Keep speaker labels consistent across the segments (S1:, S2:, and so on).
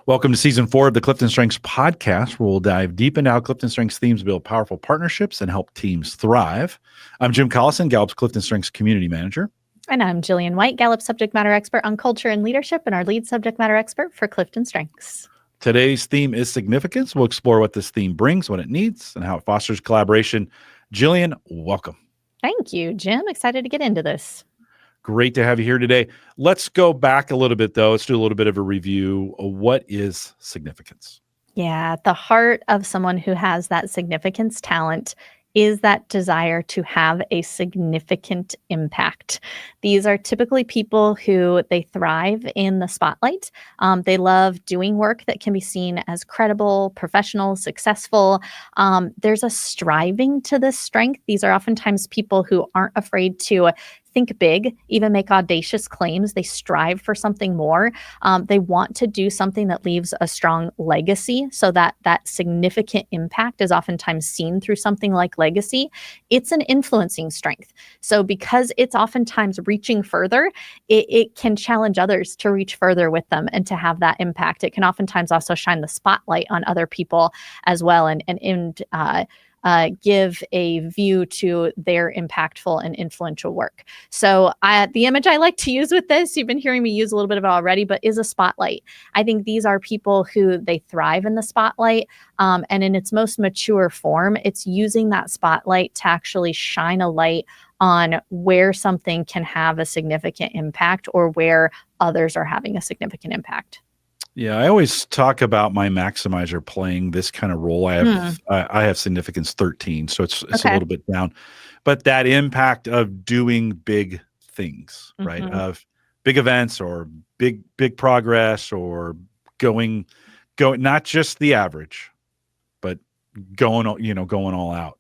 S1: Welcome to season 4 of the Clifton Strengths podcast, where we'll dive deep into how Clifton Strengths themes build powerful partnerships and help teams thrive. I'm Jim Collison, Gallup's Clifton Strengths community manager.
S2: And I'm Jillian White, Gallup subject matter expert on culture and leadership, and our lead subject matter expert for Clifton Strengths.
S1: Today's theme is significance. We'll explore what this theme brings, what it needs, and how it fosters collaboration. Jillian, welcome.
S2: Thank you, Jim. Excited to get into this.
S1: Great to have you here today. Let's go back a little bit, though. Let's do a little bit of a review. What is significance?
S2: Yeah, at the heart of someone who has that significance talent is that desire to have a significant impact. These are typically people who they thrive in the spotlight. They love doing work that can be seen as credible, professional, successful. There's a striving to this strength. These are oftentimes people who aren't afraid to think big, even make audacious claims. They strive for something more. They want to do something that leaves a strong legacy, so that significant impact is oftentimes seen through something like legacy. It's an influencing strength. So because it's oftentimes reaching further, it can challenge others to reach further with them and to have that impact. It can oftentimes also shine the spotlight on other people as well, and give a view to their impactful and influential work. So the image I like to use with this, you've been hearing me use a little bit of it already, but is a spotlight. I think these are people who they thrive in the spotlight. And in its most mature form, it's using that spotlight to actually shine a light on where something can have a significant impact or where others are having a significant impact.
S1: Yeah, I always talk about my maximizer playing this kind of role. I have significance 13, so it's
S2: Okay.
S1: a little bit down. But that impact of doing big things, right?
S2: Mhm.
S1: Of big events or big progress, or going not just the average, but going all out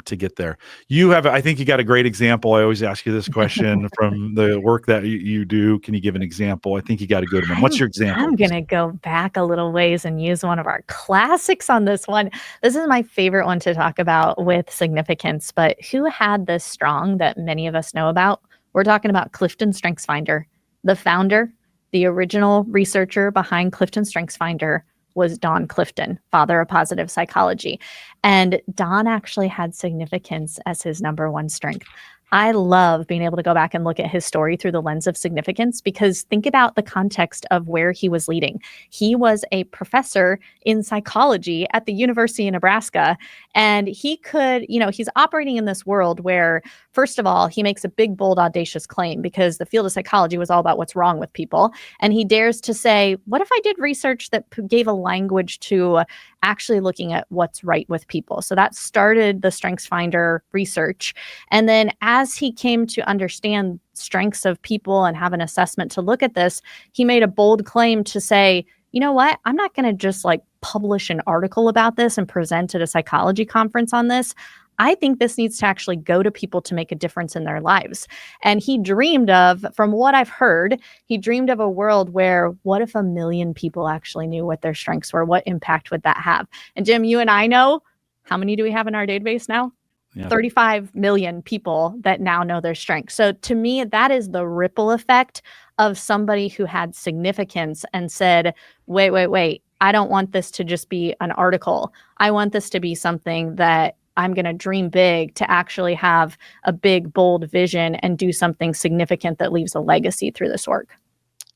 S1: to get there. I think you got a great example. I always ask you this question from the work that you do. Can you give an example? I think you got a good one. What's your example?
S2: I'm going to go back a little ways and use one of our classics on this one. This is my favorite one to talk about with significance, but who had this strong that many of us know about? We're talking about Clifton Strengths Finder. The founder, the original researcher behind Clifton Strengths Finder was Don Clifton, father of positive psychology. And Don actually had significance as his number one strength. I love being able to go back and look at his story through the lens of significance, because think about the context of where he was leading. He was a professor in psychology at the University of Nebraska, and he could, he's operating in this world where, first of all, he makes a big, bold, audacious claim, because the field of psychology was all about what's wrong with people. And he dares to say, what if I did research that gave a language to actually looking at what's right with people? So that started the Strengths Finder research. And then as he came to understand strengths of people and have an assessment to look at this, he made a bold claim to say, you know what, I'm not going to just publish an article about this and present at a psychology conference on this. I think this needs to actually go to people to make a difference in their lives. And he dreamed of, from what I've heard, he dreamed of a world where, what if 1 million people actually knew what their strengths were? What impact would that have? And Jim, you and I know, how many do we have in our database now? Yeah. 35 million people that now know their strengths. So to me, that is the ripple effect of somebody who had significance and said, wait, I don't want this to just be an article. I want this to be something that I'm going to dream big, to actually have a big, bold vision and do something significant that leaves a legacy through this work.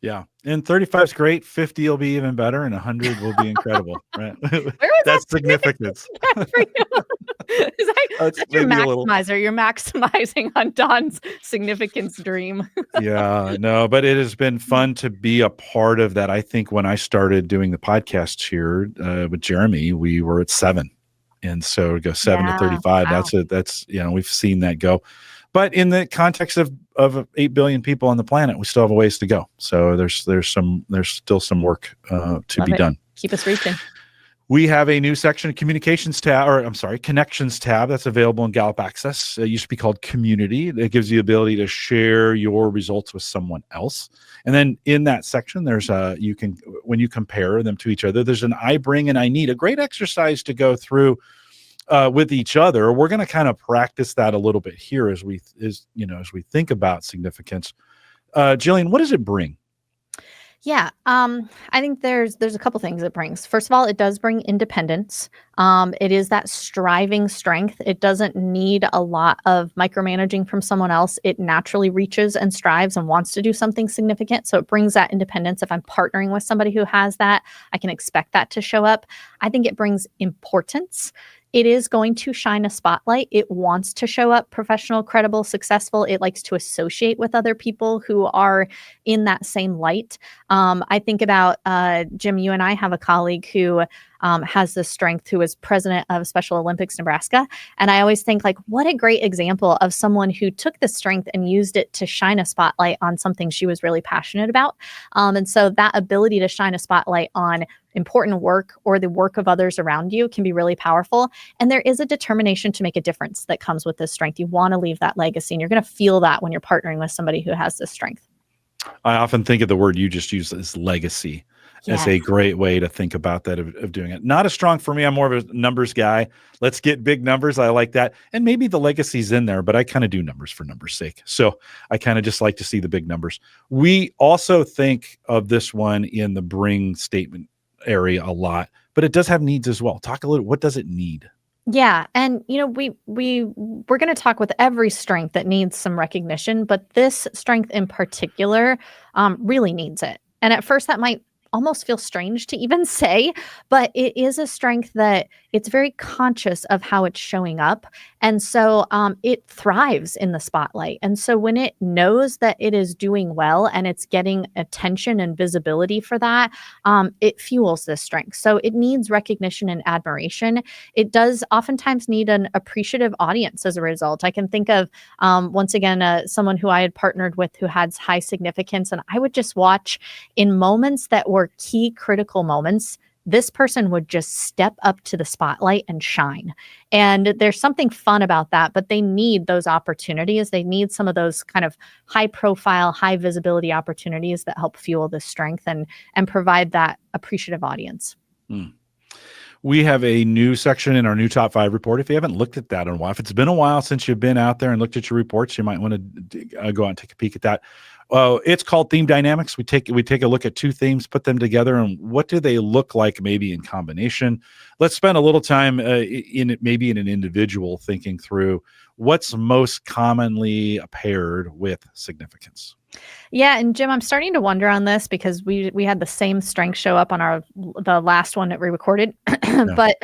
S1: Yeah. And 35 is great. 50 will be even better. And 100 will be incredible. Right.
S2: That's
S1: significance.
S2: That's your maximizer. You're maximizing on Don's significance dream.
S1: Yeah, no, but it has been fun to be a part of that. I think when I started doing the podcast here with Jeremy, we were at 7. And so to go 7 to 35, wow. That's we've seen that go. But in the context of 8 billion people on the planet, we still have a ways to go. So there's still some work to be done.
S2: Keep us reaching.
S1: We have a new section, connections tab that's available in Gallup Access. It used to be called Community. That gives you the ability to share your results with someone else. And then in that section, there's when you compare them to each other, there's an I bring and I need, a great exercise to go through with each other. We're going to kind of practice that a little bit here as we think about significance. Jillian, what does it bring?
S2: Yeah, I think there's a couple things it brings. First of all, it does bring independence. It is that striving strength. It doesn't need a lot of micromanaging from someone else. It naturally reaches and strives and wants to do something significant. So it brings that independence. If I'm partnering with somebody who has that, I can expect that to show up. I think it brings importance. It is going to shine a spotlight. It wants to show up professional, credible, successful. It likes to associate with other people who are in that same light. I think about Jim, you and I have a colleague who has this strength, who is president of Special Olympics Nebraska. And I always think, like, what a great example of someone who took this strength and used it to shine a spotlight on something she was really passionate about. And so that ability to shine a spotlight on important work or the work of others around you can be really powerful. And there is a determination to make a difference that comes with this strength. You want to leave that legacy, and you're going to feel that when you're partnering with somebody who has this strength.
S1: I often think of the word you just used as legacy.
S2: Yes.
S1: As a great way to think about that, of doing it. Not as strong for me. I'm more of a numbers guy. Let's get big numbers. I like that. And maybe the legacy's in there, but I kind of do numbers for numbers' sake. So I kind of just like to see the big numbers. We also think of this one in the bring statement area a lot, but it does have needs as well. Talk a little, what does it need?
S2: Yeah, and we're going to talk with every strength that needs some recognition, but this strength in particular really needs it. And at first, that might almost feel strange to even say, but it is a strength that it's very conscious of how it's showing up, and so it thrives in the spotlight. And so when it knows that it is doing well and it's getting attention and visibility for that, it fuels this strength. So it needs recognition and admiration. It does oftentimes need an appreciative audience as a result. I can think of, once again, someone who I had partnered with who had high significance, and I would just watch in moments that were key critical moments. This person would just step up to the spotlight and shine. And there's something fun about that, but they need those opportunities. They need some of those kind of high profile, high visibility opportunities that help fuel this strength and provide that appreciative audience.
S1: We have a new section in our new top 5 report. If you haven't looked at that in a while, if it's been a while since you've been out there and looked at your reports, you might want to go out and take a peek at that. It's called Theme Dynamics. We take a look at 2 themes, put them together, and what do they look like maybe in combination. Let's spend a little time in an individual thinking through what's most commonly paired with significance.
S2: Yeah, and Jim, I'm starting to wonder on this because we had the same strength show up on the last one that we recorded, but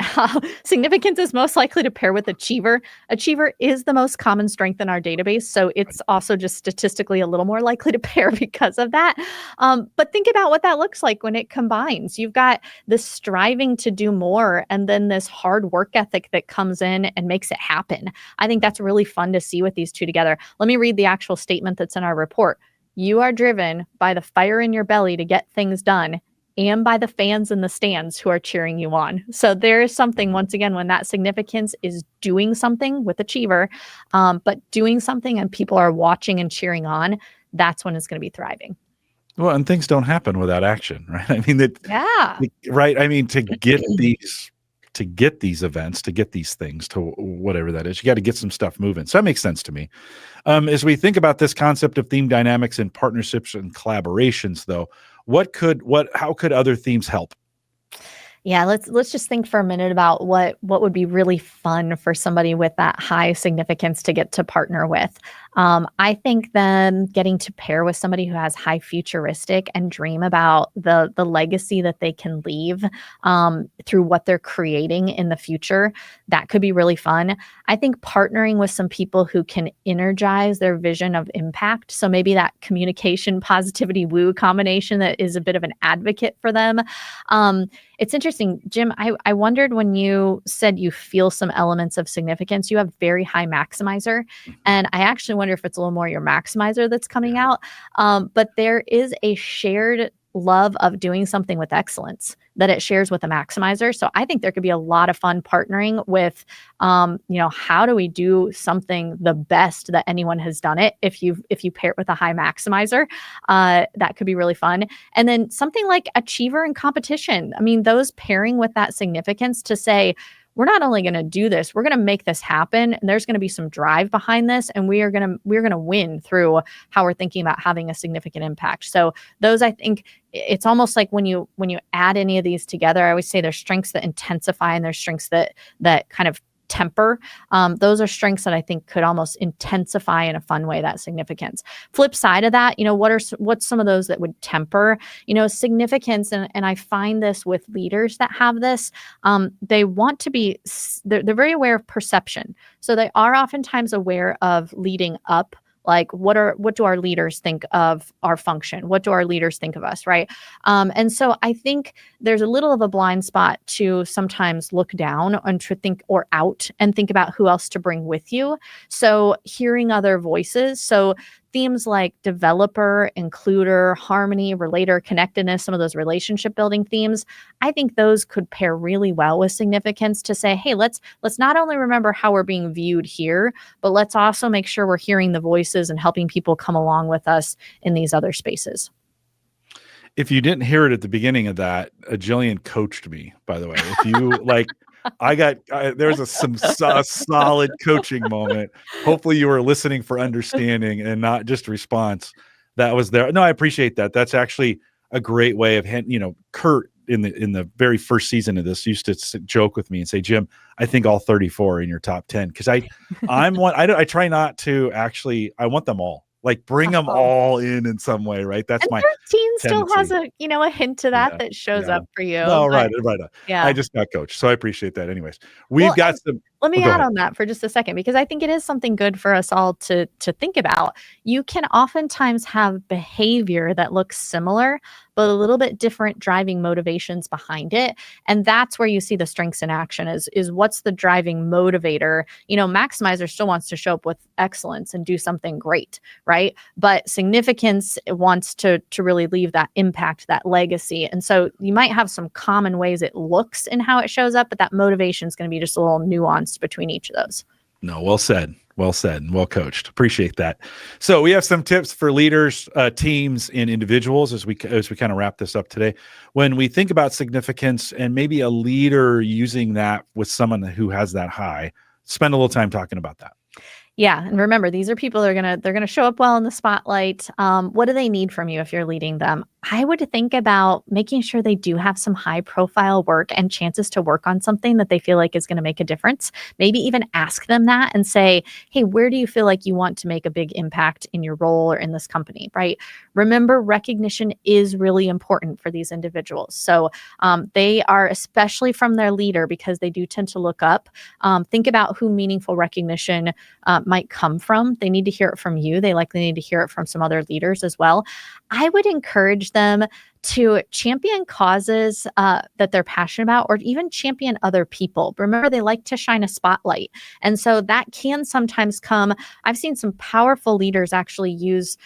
S2: significance is most likely to pair with achiever. Achiever is the most common strength in our database, so it's also just statistically a little more likely to pair because of that. But think about what that looks like when it combines. You've got this striving to do more, and then this hard work ethic that comes in and makes it happen. I think that's really fun to see with these two together. Let me read the actual statement that's in our report. You are driven by the fire in your belly to get things done and by the fans in the stands who are cheering you on. So there is something, once again, when that significance is doing something with achiever, but doing something and people are watching and cheering on, that's when it's going to be thriving.
S1: Well, and things don't happen without action, right? I mean, right. I mean, to get these events, to get these things, to whatever that is, you got to get some stuff moving. So that makes sense to me. As we think about this concept of theme dynamics and partnerships and collaborations, though, how could other themes help?
S2: Yeah, let's just think for a minute about what would be really fun for somebody with that high significance to get to partner with. I think them getting to pair with somebody who has high futuristic and dream about the legacy that they can leave through what they're creating in the future, that could be really fun. I think partnering with some people who can energize their vision of impact. So maybe that communication, positivity, woo combination that is a bit of an advocate for them. It's interesting, Jim, I wondered when you said you feel some elements of significance, you have very high maximizer. And I actually wonder if it's a little more your maximizer that's coming out. But there is a shared love of doing something with excellence that it shares with a maximizer. So I think there could be a lot of fun partnering with, how do we do something the best that anyone has done it? If you pair it with a high maximizer, that could be really fun. And then something like achiever and competition. I mean, those pairing with that significance to say, we're not only going to do this, we're going to make this happen. And there's going to be some drive behind this. And we're going to win through how we're thinking about having a significant impact. So those, I think it's almost like when you add any of these together, I always say there's strengths that intensify and there's strengths that kind of temper. Those are strengths that I think could almost intensify in a fun way that significance. Flip side of that, what's some of those that would temper, significance. And I find this with leaders that have this, they want to be, they're very aware of perception. So they are oftentimes aware of leading up. Like what do our leaders think of our function? What do our leaders think of us, right? And so I think there's a little of a blind spot to sometimes look down and to think or out and think about who else to bring with you. So hearing other voices. So themes like developer, includer, harmony, relator, connectedness, some of those relationship building themes, I think those could pair really well with significance to say, hey, let's not only remember how we're being viewed here, but let's also make sure we're hearing the voices and helping people come along with us in these other spaces.
S1: If you didn't hear it at the beginning of that, Jillian coached me, by the way. If you like, there's a solid coaching moment. Hopefully you were listening for understanding and not just response that was there. No, I appreciate that. That's actually a great way of, Kurt in the very first season of this used to joke with me and say, Jim, I think all 34 are in your top 10. Cause I try not to actually, I want them all. Like bring them all in some way, right? That's my
S2: 13 still
S1: tendency.
S2: has a hint to that shows up for you.
S1: No, right.
S2: Yeah.
S1: I just got coached, so I appreciate that. Anyways, we've got some.
S2: Let me add on that for just a second, because I think it is something good for us all to think about. You can oftentimes have behavior that looks similar, but a little bit different driving motivations behind it. And that's where you see the strengths in action is what's the driving motivator. Maximizer still wants to show up with excellence and do something great, right? But significance wants to really leave that impact, that legacy. And so you might have some common ways it looks in how it shows up, but that motivation is going to be just a little nuanced between each of those.
S1: No, well said, and well coached. Appreciate that. So we have some tips for leaders, teams, and individuals as we kind of wrap this up today. When we think about significance and maybe a leader using that with someone who has that high, spend a little time talking about that.
S2: Yeah. And remember, these are people they're gonna show up well in the spotlight. What do they need from you if you're leading them? I would think about making sure they do have some high profile work and chances to work on something that they feel like is going to make a difference. Maybe even ask them that and say, hey, where do you feel like you want to make a big impact in your role or in this company, right? Remember, recognition is really important for these individuals. So they are, especially from their leader, because they do tend to look up, think about who meaningful recognition might come from. They need to hear it from you. They likely need to hear it from some other leaders as well. I would encourage them to champion causes that they're passionate about, or even champion other people. Remember, they like to shine a spotlight. And so that can sometimes come. I've seen some powerful leaders actually use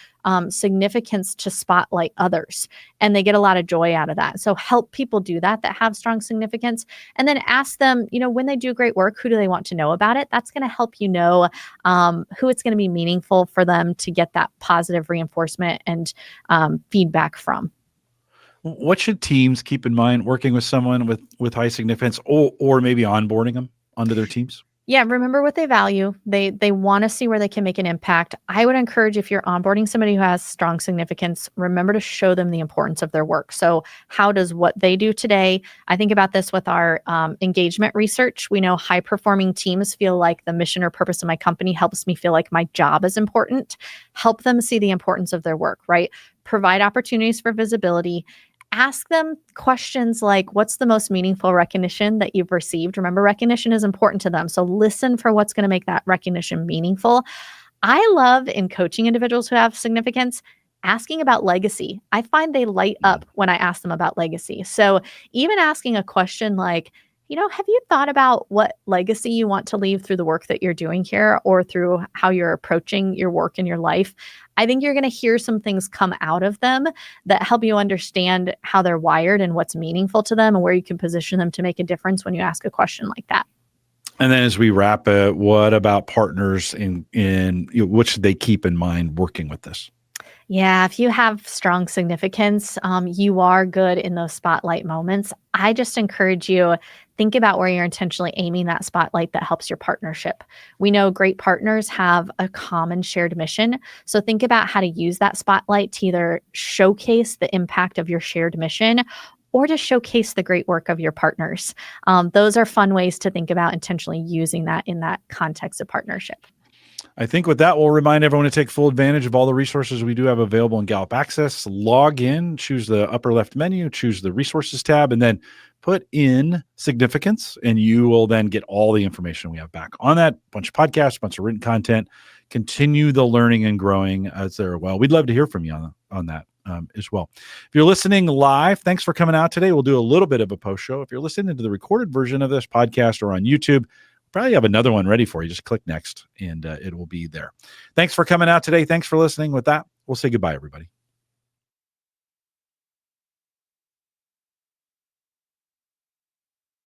S2: significance to spotlight others, and they get a lot of joy out of that. So help people do that have strong significance, and then ask them, when they do great work, who do they want to know about it? That's going to help you know who it's going to be meaningful for them to get that positive reinforcement and feedback from.
S1: What should teams keep in mind working with someone with high significance, or maybe onboarding them onto their teams?
S2: Yeah, remember what they value. They want to see where they can make an impact. I would encourage, if you're onboarding somebody who has strong significance, remember to show them the importance of their work. So how does what they do today? I think about this with our engagement research. We know high performing teams feel like the mission or purpose of my company helps me feel like my job is important. Help them see the importance of their work, right? Provide opportunities for visibility. Ask them questions like, what's the most meaningful recognition that you've received? Remember, recognition is important to them. So listen for what's going to make that recognition meaningful. I love, in coaching individuals who have significance, asking about legacy. I find they light up when I ask them about legacy. So even asking a question like, have you thought about what legacy you want to leave through the work that you're doing here, or through how you're approaching your work in your life? I think you're going to hear some things come out of them that help you understand how they're wired and what's meaningful to them, and where you can position them to make a difference when you ask a question like that.
S1: And then as we wrap it, what about partners in what should they keep in mind working with this?
S2: Yeah, if you have strong significance, you are good in those spotlight moments. I just encourage you think about where you're intentionally aiming that spotlight that helps your partnership. We know great partners have a common shared mission, so think about how to use that spotlight to either showcase the impact of your shared mission or to showcase the great work of your partners. Those are fun ways to think about intentionally using that in that context of partnership.
S1: I think with that, we'll remind everyone to take full advantage of all the resources we do have available in Gallup Access. Log in, choose the upper left menu, choose the resources tab, and then put in significance, and you will then get all the information we have back on that. Bunch of podcasts, bunch of written content. Continue the learning and growing as there. Well, we'd love to hear from you on that as well. If you're listening live, thanks for coming out today. We'll do a little bit of a post show. If you're listening to the recorded version of this podcast or on YouTube, probably have another one ready for you. Just click next and it will be there. Thanks for coming out today. Thanks for listening. With that, we'll say goodbye, everybody.